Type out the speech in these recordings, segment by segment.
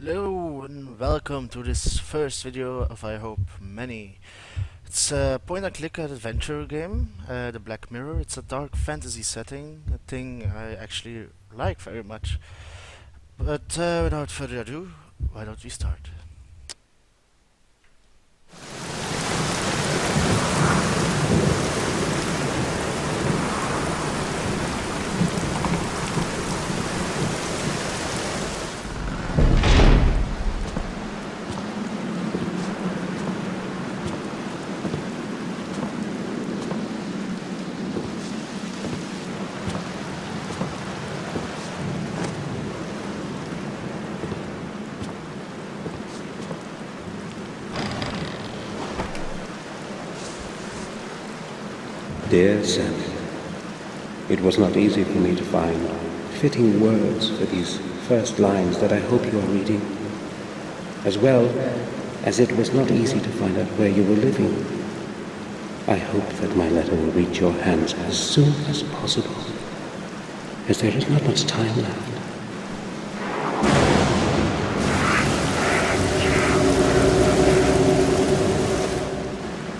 Hello and welcome to this first video of I hope many. It's a point-and-click adventure game, the Black Mirror. It's a dark fantasy setting, a thing I actually like very much. But without further ado, why don't we start? Dear Samuel, it was not easy for me to find fitting words for these first lines that I hope you are reading, as well as it was not easy to find out where you were living. I hope that my letter will reach your hands as soon as possible, as there is not much time left.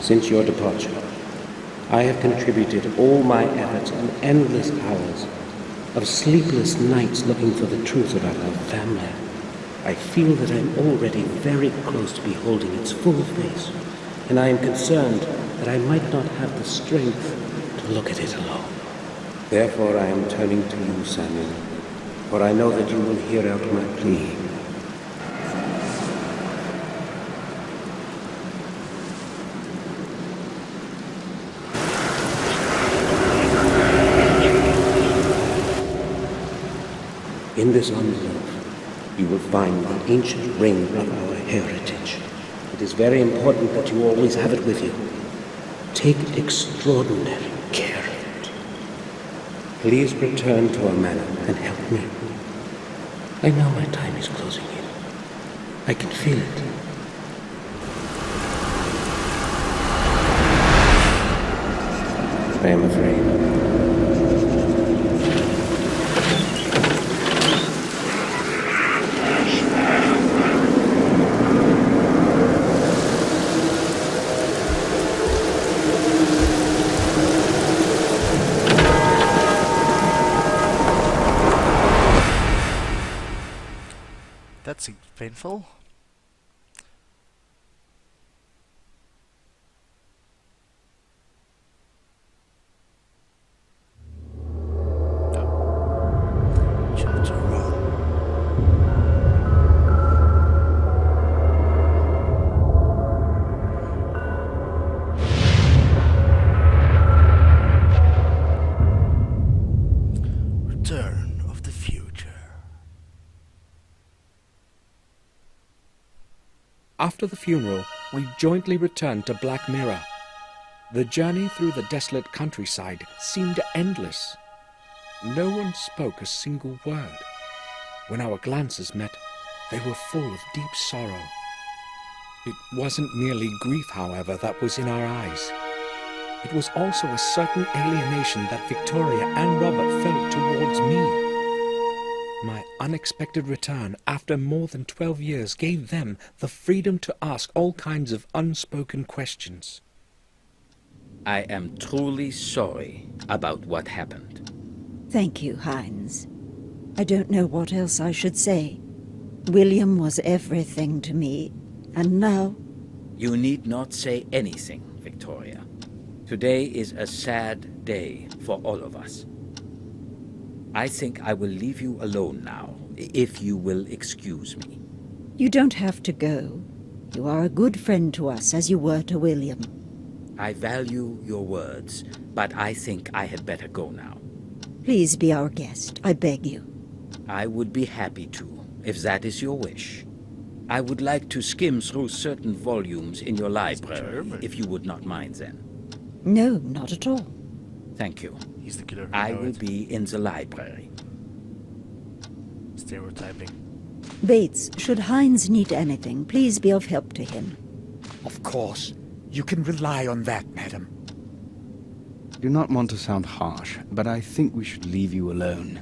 Since your departure, I have contributed all my efforts and endless hours of sleepless nights looking for the truth about our family. I feel that I am already very close to beholding its full face, and I am concerned that I might not have the strength to look at it alone. Therefore I am turning to you, Samuel, for I know that you will hear out my plea. In this envelope, you will find the ancient ring of our heritage. It is very important that you always have it with you. Take extraordinary care of it. Please return to our manor and help me. I know my time is closing in. I can feel it. I am afraid. That seems painful. Chapter 1. Return of the Future. After the funeral, we jointly returned to Black Mirror. The journey through the desolate countryside seemed endless. No one spoke a single word. When our glances met, they were full of deep sorrow. It wasn't merely grief, however, that was in our eyes. It was also a certain alienation that Victoria and Robert felt towards me. My unexpected return after more than 12 years gave them the freedom to ask all kinds of unspoken questions. I am truly sorry about what happened. Thank you, Hines. I don't know what else I should say. William was everything to me, and now... You need not say anything, Victoria. Today is a sad day for all of us. I think I will leave you alone now, if you will excuse me. You don't have to go. You are a good friend to us, as you were to William. I value your words, but I think I had better go now. Please be our guest, I beg you. I would be happy to, if that is your wish. I would like to skim through certain volumes in your library, if you would not mind then. No, not at all. Thank you. He's the killer. I will be in the library. Stereotyping. Bates, should Hines need anything, please be of help to him. Of course. You can rely on that, madam. Do not want to sound harsh, but I think we should leave you alone.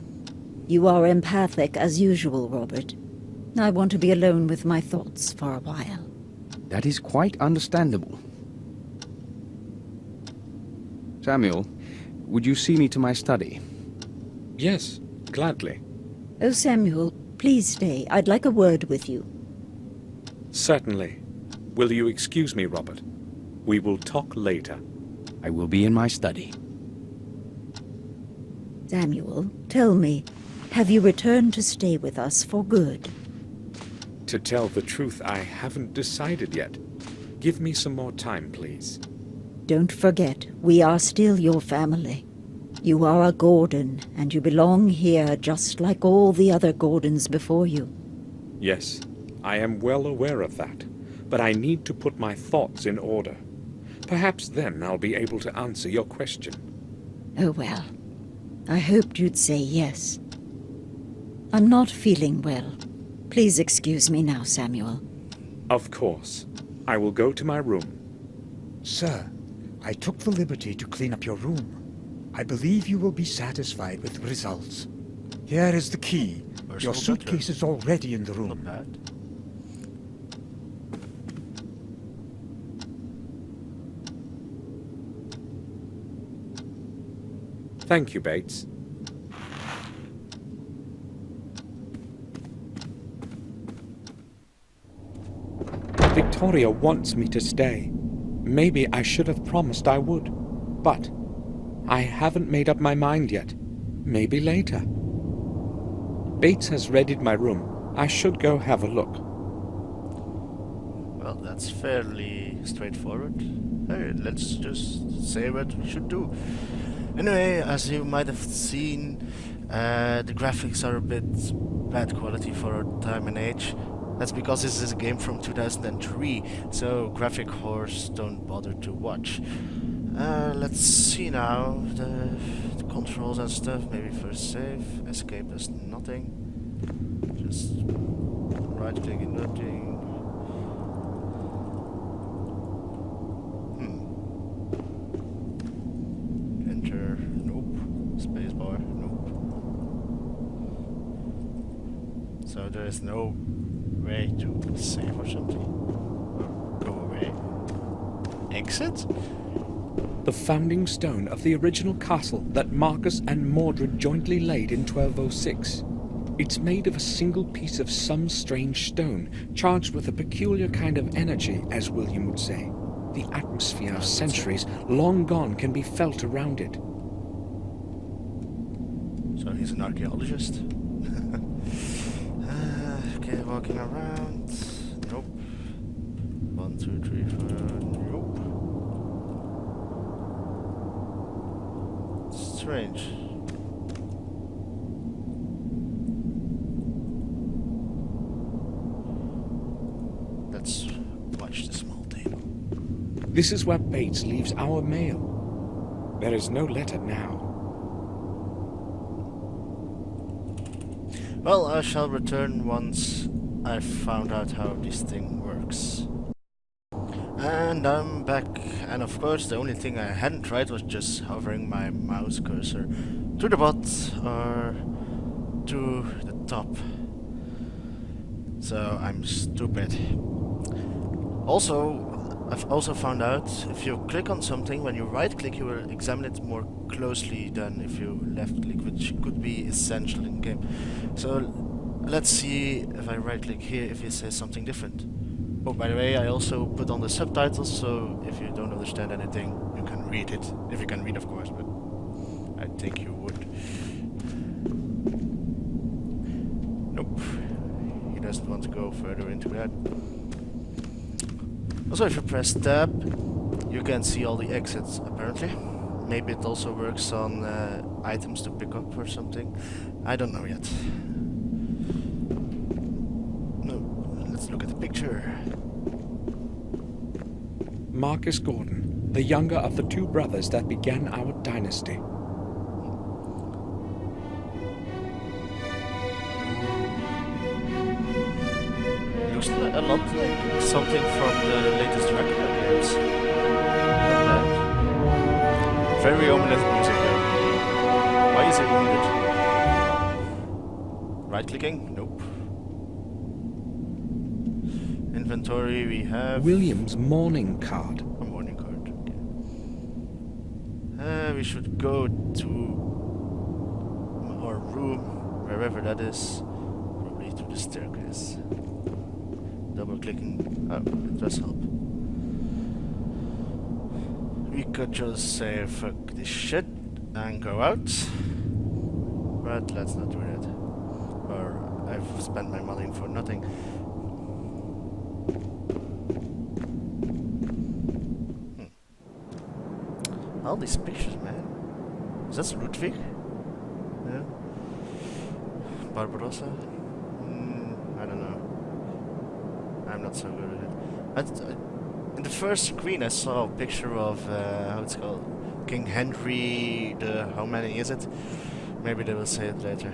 You are empathic as usual, Robert. I want to be alone with my thoughts for a while. That is quite understandable. Samuel, would you see me to my study? Yes, gladly. Oh, Samuel, please stay. I'd like a word with you. Certainly. Will you excuse me, Robert? We will talk later. I will be in my study. Samuel, tell me, have you returned to stay with us for good? To tell the truth, I haven't decided yet. Give me some more time, please. Don't forget, we are still your family. You are a Gordon, and you belong here just like all the other Gordons before you. Yes, I am well aware of that, but I need to put my thoughts in order. Perhaps then I'll be able to answer your question. Oh well, I hoped you'd say yes. I'm not feeling well. Please excuse me now, Samuel. Of course. I will go to my room. Sir, I took the liberty to clean up your room. I believe you will be satisfied with the results. Here is the key. Where's Your all that, suitcase is already in the Not room. bad. Thank you, Bates. Victoria wants me to stay. Maybe I should have promised I would. But I haven't made up my mind yet. Maybe later. Bates has readied my room. I should go have a look. Well, that's fairly straightforward. Hey, let's just say what we should do. Anyway, as you might have seen, the graphics are a bit bad quality for our time and age. That's because this is a game from 2003, so graphic horrors don't bother to watch. Let's see now, the controls and stuff. Maybe first save, escape does nothing. Just right click and nothing. Enter, nope. Spacebar, nope. So there is no way to save or something. Or go away. Exit? The founding stone of the original castle that Marcus and Mordred jointly laid in 1206. It's made of a single piece of some strange stone, charged with a peculiar kind of energy, as William would say. The atmosphere of centuries long gone can be felt around it. So he's an archaeologist. Okay, walking around. Nope. 1, 2, 3, 4. Nope. Strange. Let's watch the small table. This is where Bates leaves our mail. There is no letter now. Well, I shall return once I've found out how this thing works. And I'm back, and of course the only thing I hadn't tried was just hovering my mouse cursor to the bottom or to the top. So I'm stupid. Also, I've also found out if you click on something, when you right click you will examine it more closely than if you left click, which could be essential in game. So let's see if I right click here if it says something different. Oh, by the way, I also put on the subtitles, so if you don't understand anything, you can read it. If you can read, of course, but I think you would. Nope. He doesn't want to go further into that. Also, if you press tab, you can see all the exits, apparently. Maybe it also works on items to pick up or something. I don't know yet. No, let's look at the picture. Marcus Gordon, the younger of the two brothers that began our dynasty. Looks a lot like something from the latest Dracula games. Not bad. Very ominous music though. Why is it muted? Right clicking? Nope. Inventory, we have William's mourning card. a morning card. Okay. We should go to our room, wherever that is. Probably to the staircase. Double clicking. Oh, it does help. We could just say fuck this shit and go out. But let's not do that. Or I've spent my money for nothing. All these pictures, man. Is that Ludwig? Yeah. Barbarossa? I don't know. I'm not so good at it. In the first screen I saw a picture of, how it's called? King Henry, how many is it? Maybe they will say it later.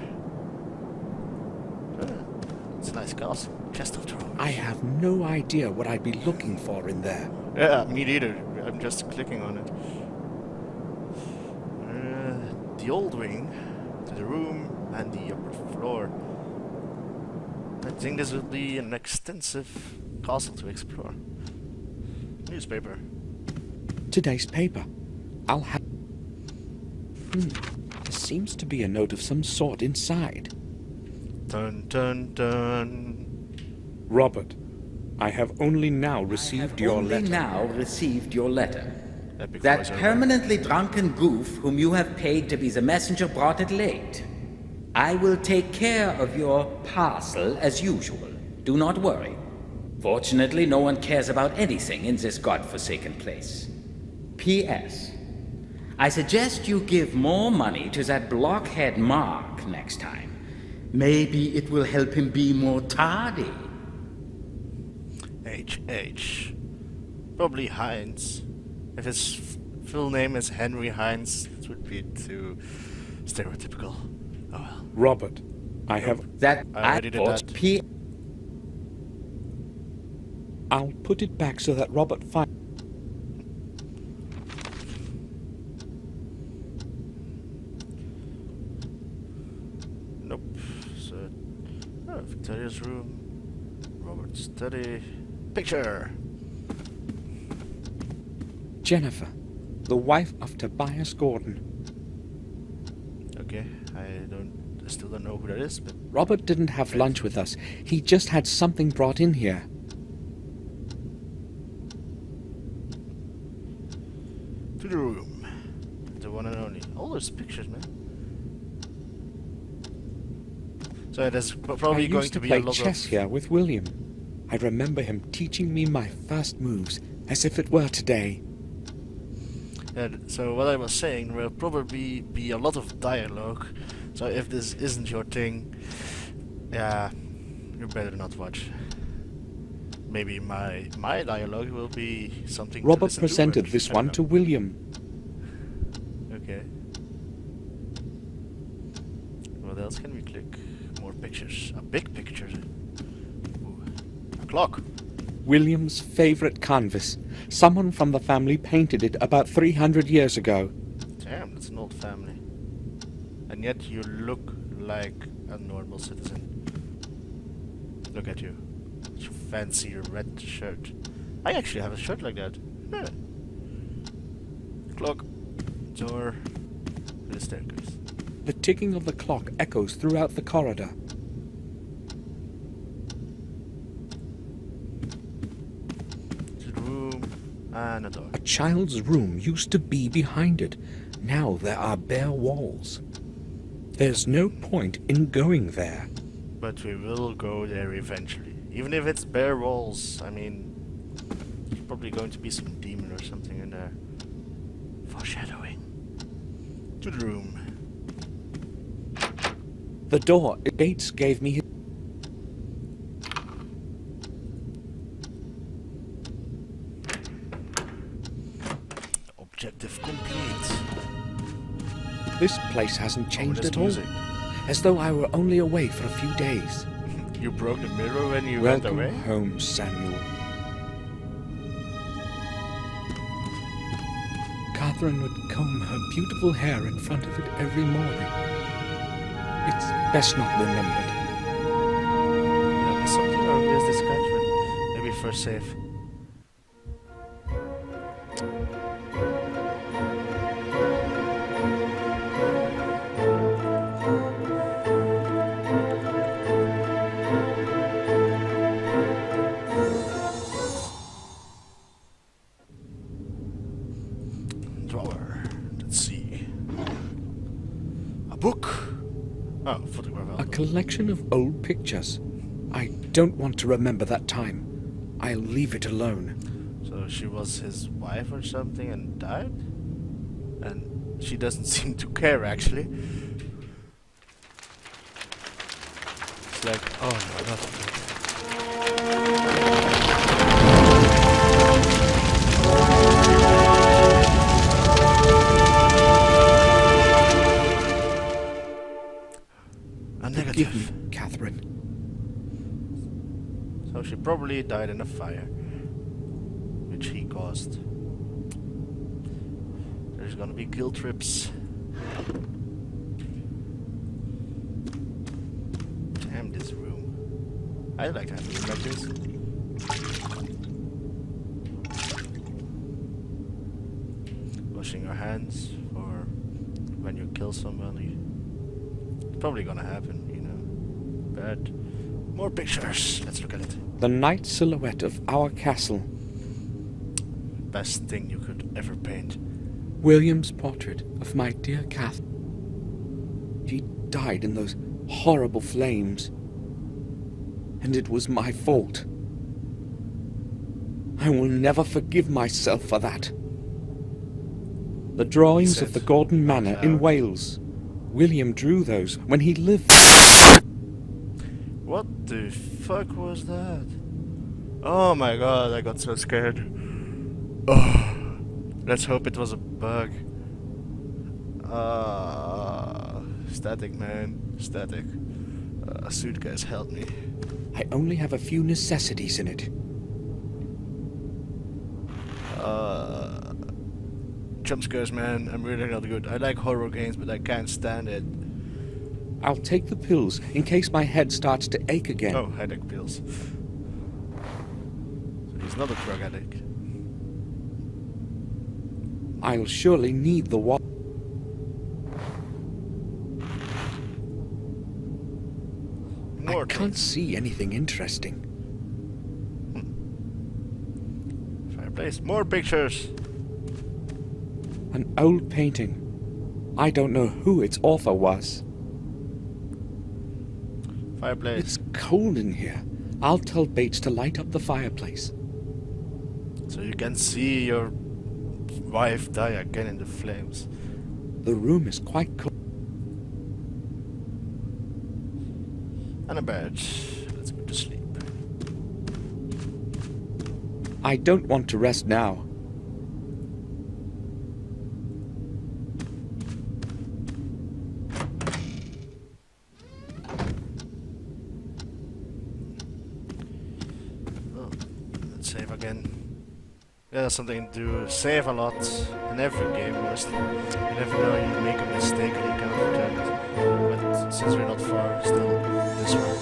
It's a nice castle. Chest of drawers. I have no idea what I'd be looking for in there. Yeah, me neither. I'm just clicking on it. The old wing, to the room, and the upper floor. I think this will be an extensive castle to explore. Newspaper. Today's paper. I'll have... There seems to be a note of some sort inside. Dun dun dun. Robert, I have only now received your Only letter. now received your letter. Epic That voiceover. permanently drunken goof whom you have paid to be the messenger brought it late. I will take care of your parcel as usual. Do not worry. Fortunately, no one cares about anything in this godforsaken place. P.S. I suggest you give more money to that blockhead Mark next time. Maybe it will help him be more tardy. H.H. Probably Heinz. If his full name is Henry Heinz, it would be too stereotypical. Oh well. Robert, I have... That I already did thought that. I'll put it back so that Robert finds... Nope. So, Victoria's room. Robert's study. Picture. Jennifer, the wife of Tobias Gordon. Okay, I still don't know who that is, but Robert didn't have lunch with us. He just had something brought in here. to the room. The one and only. All those pictures, man. So there's probably I going used to to be play a lot chess of... here with William. I remember him teaching me my first moves, as if it were today. Yeah, so what I was saying, there will probably be a lot of dialogue. So if this isn't your thing, yeah, you better not watch. Maybe my dialogue will be something to Robert listen presented but this I don't one know. to William. Okay. What else can we click? More pictures. A big picture. Ooh. A clock. William's favorite canvas. Someone from the family painted it about 300 years ago. Damn, that's an old family. And yet you look like a normal citizen. Look at you. Your fancy red shirt. I actually have a shirt like that. Yeah. Clock. Door. The staircase. The ticking of the clock echoes throughout the corridor. To the room. And a door. A child's room used to be behind it. Now there are bare walls. There's no point in going there. But we will go there eventually. Even if it's bare walls, I mean, there's probably going to be some demon or something in there. Foreshadowing. To the room. The door Gates gave me his... Objective complete. This place hasn't Oh, changed there's at all. music. As though I were only away for a few days. You broke the mirror when you went Welcome away? home, Samuel. Catherine would comb her beautiful hair in front of it every morning. It's best not remembered. Did I miss something or is this Catherine? Maybe first save. Drawer. Let's see. A book. Oh, photograph A album. collection of old pictures. I don't want to remember that time. I'll leave it alone. So she was his wife or something and died? And she doesn't seem to care actually. It's like, oh no, nothing. A Forgive negative. me, Catherine. So she probably died in a fire, which he caused. There's gonna be guilt trips. Damn this room. I'd like to have a room like this. Washing your hands for when you kill somebody. It's probably gonna happen, you know. But more pictures. Let's look at it. The night silhouette of our castle. Best thing you could ever paint. William's portrait of my dear Kath. She died in those horrible flames. And it was my fault. I will never forgive myself for that. The drawings of the Gordon Manor in Wales. William drew those when he lived. What the fuck was that? Oh my god, I got so scared. Oh, let's hope it was a bug. Static, man. Static. A suitcase helped me. I only have a few necessities in it. Jump scares, man. I'm really not good. I like horror games, but I can't stand it. I'll take the pills in case my head starts to ache again. Oh, headache pills. So he's not a drug addict. I'll surely need the water. I More can't things. see anything interesting. Fireplace. More pictures. An old painting. I don't know who its author was. Fireplace. It's cold in here. I'll tell Bates to light up the fireplace. So you can see your wife die again in the flames. The room is quite cold. And a bed. Let's go to sleep. I don't want to rest now. Oh, let's save again. Yeah, that's something to do. Save a lot in every game, mostly. You never know, you make a mistake and you cannot return it. But since we're not far, still this way.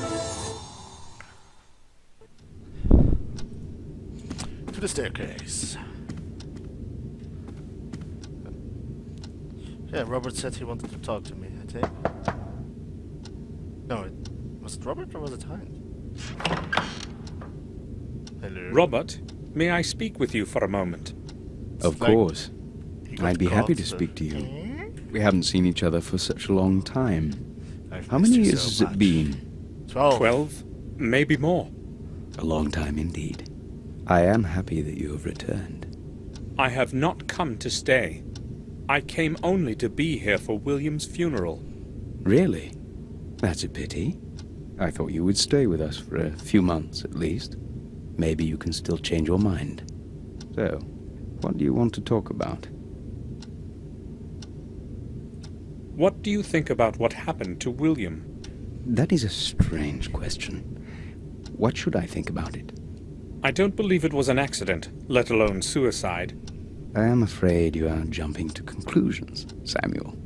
To the staircase. Yeah, Robert said he wanted to talk to me, I think. No, was it Robert or was it Heinz? Hello. Robert, may I speak with you for a moment? Of like course. He got I'd be happy caught, to so- speak to you. We haven't seen each other for such a long time. I've How missed many you years so has it much. been? 12. 12, maybe more. A long time indeed. I am happy that you have returned. I have not come to stay. I came only to be here for William's funeral. Really? That's a pity. I thought you would stay with us for a few months at least. Maybe you can still change your mind. So, what do you want to talk about? What do you think about what happened to William? That is a strange question. What should I think about it? I don't believe it was an accident, let alone suicide. I am afraid you are jumping to conclusions, Samuel.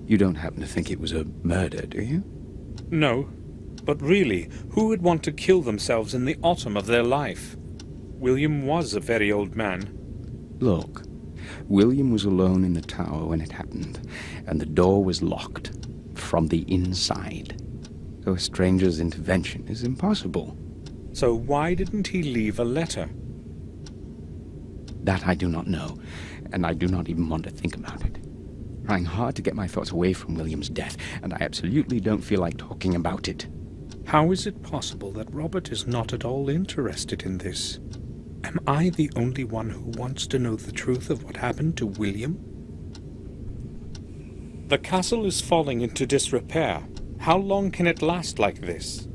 You don't happen to think it was a murder, do you? No, but really, who would want to kill themselves in the autumn of their life? William was a very old man. Look, William was alone in the tower when it happened, and the door was locked from the inside. So a stranger's intervention is impossible. So why didn't he leave a letter? That I do not know, and I do not even want to think about it. Trying hard to get my thoughts away from William's death, and I absolutely don't feel like talking about it. How is it possible that Robert is not at all interested in this? Am I the only one who wants to know the truth of what happened to William? The castle is falling into disrepair. How long can it last like this?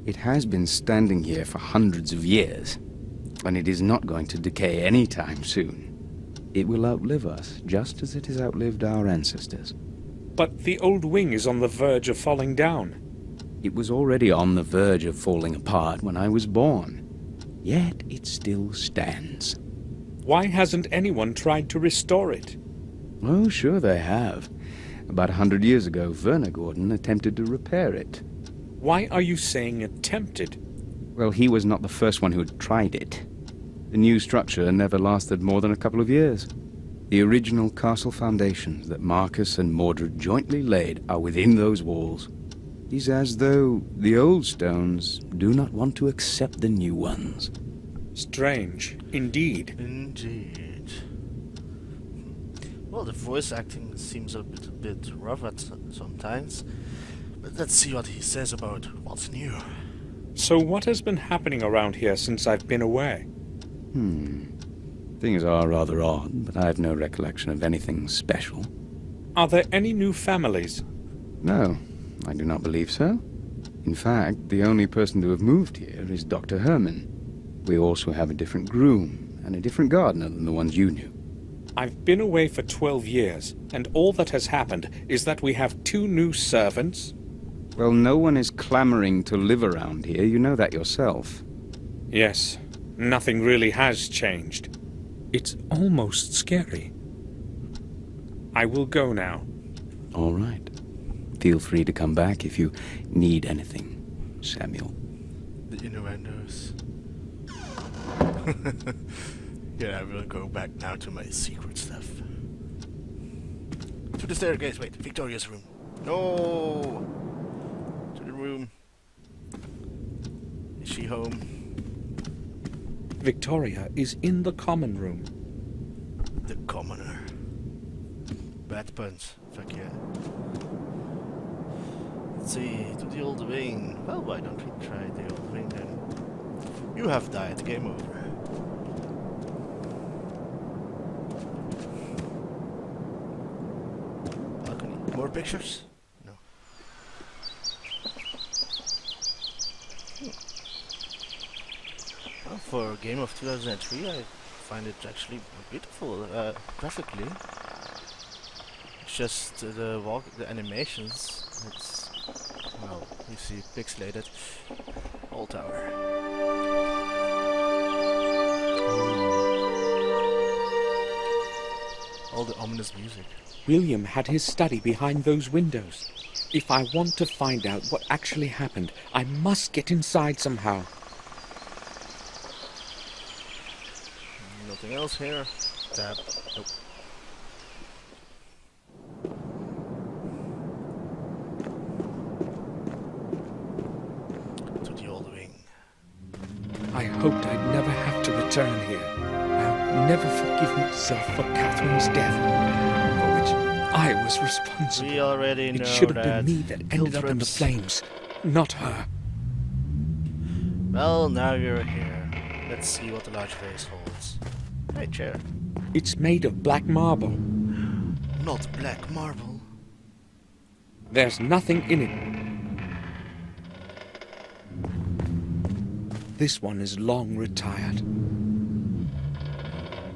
It has been standing here for hundreds of years, and it is not going to decay anytime soon. It will outlive us, just as it has outlived our ancestors. But the old wing is on the verge of falling down. It was already on the verge of falling apart when I was born. Yet it still stands. Why hasn't anyone tried to restore it? Oh, sure they have. About 100 years ago, Werner Gordon attempted to repair it. Why are you saying attempted? Well, he was not the first one who had tried it. The new structure never lasted more than a couple of years. The original castle foundations that Marcus and Mordred jointly laid are within those walls. It is as though the old stones do not want to accept the new ones. Strange, indeed. Indeed. Well, the voice acting seems a bit rough sometimes. But let's see what he says about what's new. So what has been happening around here since I've been away? Things are rather odd, but I have no recollection of anything special. Are there any new families? No, I do not believe so. In fact, the only person to have moved here is Dr. Herman. We also have a different groom and a different gardener than the ones you knew. I've been away for 12 years, and all that has happened is that we have 2 new servants. Well, no one is clamoring to live around here, you know that yourself. Yes, nothing really has changed. It's almost scary. I will go now. All right. Feel free to come back if you need anything, Samuel. The innuendos. Yeah, I will go back now to my secret stuff. To the staircase. Wait, Victoria's room. No! To the room. Is she home? Victoria is in the common room. The commoner. Bad puns. Fuck yeah. Let's see, to the old wing. Well, why don't we try the old wing then? You have died. Game over. Balcony. More pictures? No. Well, for a game of 2003, I find it actually beautiful graphically. It's just the animations. It's, well, you see pixelated. Old tower. All the ominous music. William had his study behind those windows. If I want to find out what actually happened, I must get inside somehow. Nothing else here. Tab. Nope. To the old wing. I hoped I'd never have to return here. I'll never forgive myself for Catherine's death, for which I was responsible. We already know It should have that. been me that ended up in the flames, not her. Well, now you're here. Let's see what the large vase holds. Hey, chair. It's made of black marble. Not black marble. There's nothing in it. This one is long retired.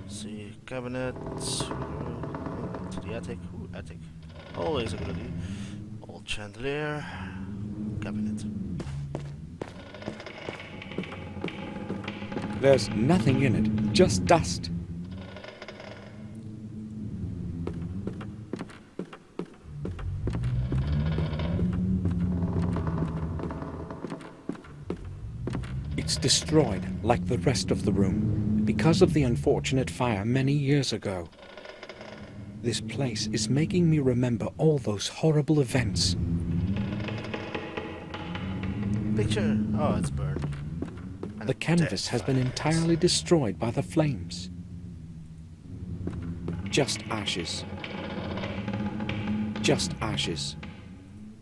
See, cabinet. To the attic. Ooh, attic. Always a good idea. Old chandelier. Cabinet. There's nothing in it, just dust. It's destroyed like the rest of the room because of the unfortunate fire many years ago. This place is making me remember all those horrible events. Picture. Oh, it's burned. And The canvas has been entirely destroyed by the flames. Just ashes. Just ashes.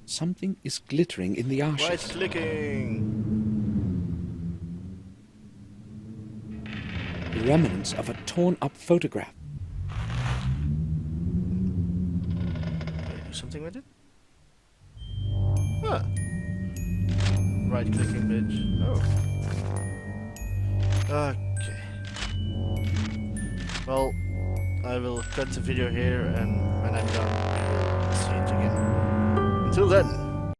Something is glittering in the Right ashes. clicking. The remnants of a torn-up photograph. Can I do something with it? Huh. Right clicking, bitch. Oh. Okay. Well, I will cut the video here, and when I'm done, we will see it again. Until then.